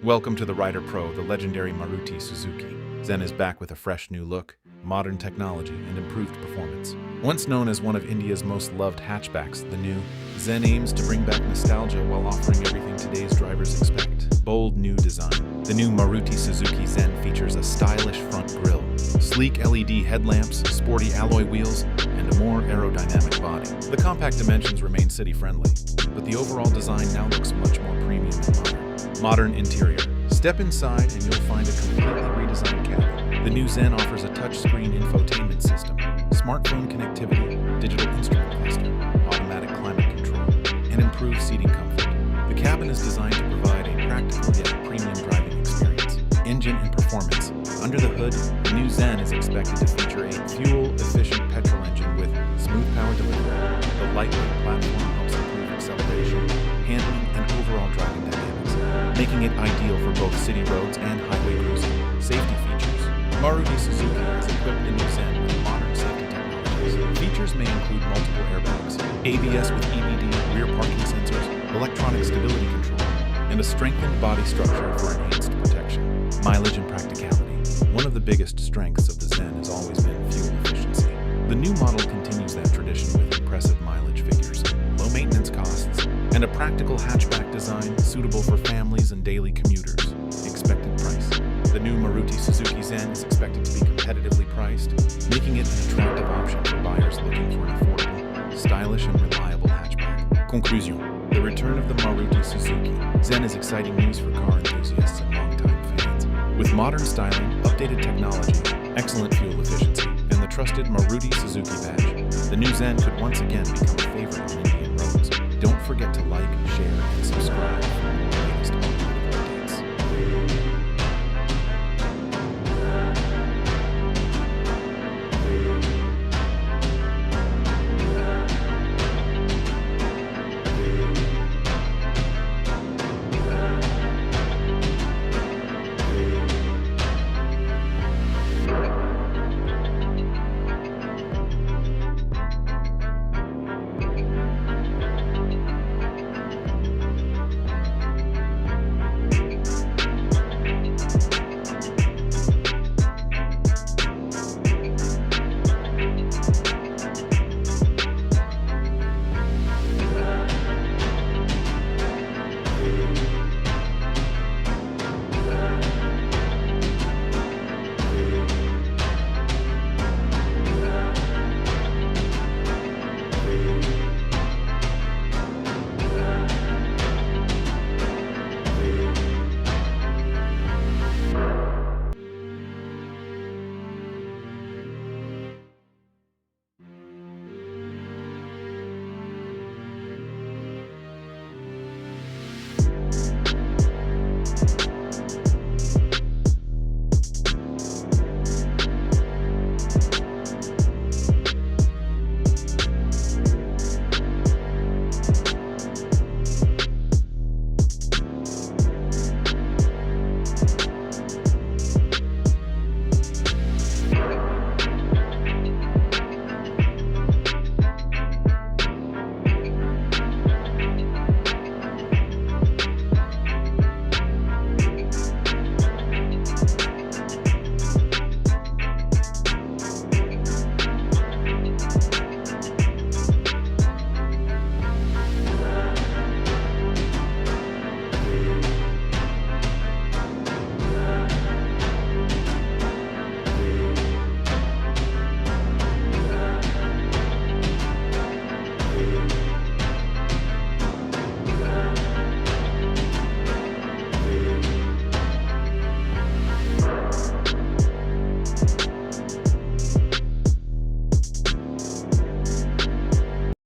Welcome to the Rider Pro, the legendary Maruti Suzuki. Zen is back with a fresh new look, modern technology, and improved performance. Once known as one of India's most loved hatchbacks, the new Zen aims to bring back nostalgia while offering everything today's drivers expect. Bold new design. The new Maruti Suzuki Zen features a stylish front grille, sleek LED headlamps, sporty alloy wheels, and a more aerodynamic body. The compact dimensions remain city-friendly, but the overall design now looks much more premium and modern. Modern interior. Step inside and you'll find a completely redesigned cabin. The new Zen offers a touchscreen infotainment system, smartphone connectivity, digital instrument cluster, automatic climate control, and improved seating comfort. The cabin is designed to provide a practical yet premium driving experience. Engine and performance. Under the hood, the new Zen is expected to feature a fuel-efficient petrol engine with smooth power delivery. The lightweight platform helps improve acceleration, handling, and overall driving dynamics, making it ideal for both city roads and highway cruising. Safety features. Maruti Suzuki has equipped the new Zen with modern safety technologies. Features may include multiple airbags, ABS with EBD, rear parking sensors, electronic stability control, and a strengthened body structure for enhanced protection. Mileage and practicality. One of the biggest strengths of the Zen has always been fuel efficiency. The new model continues that tradition with impressive mileage figures, low maintenance costs, and a practical hatchback design suitable for families and daily commuters. Expected price. The new Maruti Suzuki Zen is expected to be competitively priced, making it an attractive option for buyers looking for an affordable, stylish, and reliable hatchback. Conclusion. The return of the Maruti Suzuki Zen is exciting news for car enthusiasts and longtime fans. With modern styling, updated technology, excellent fuel efficiency, and the trusted Maruti Suzuki badge, the new Zen could once again become a favorite on Indian roads. Don't forget to like, share, and subscribe for more.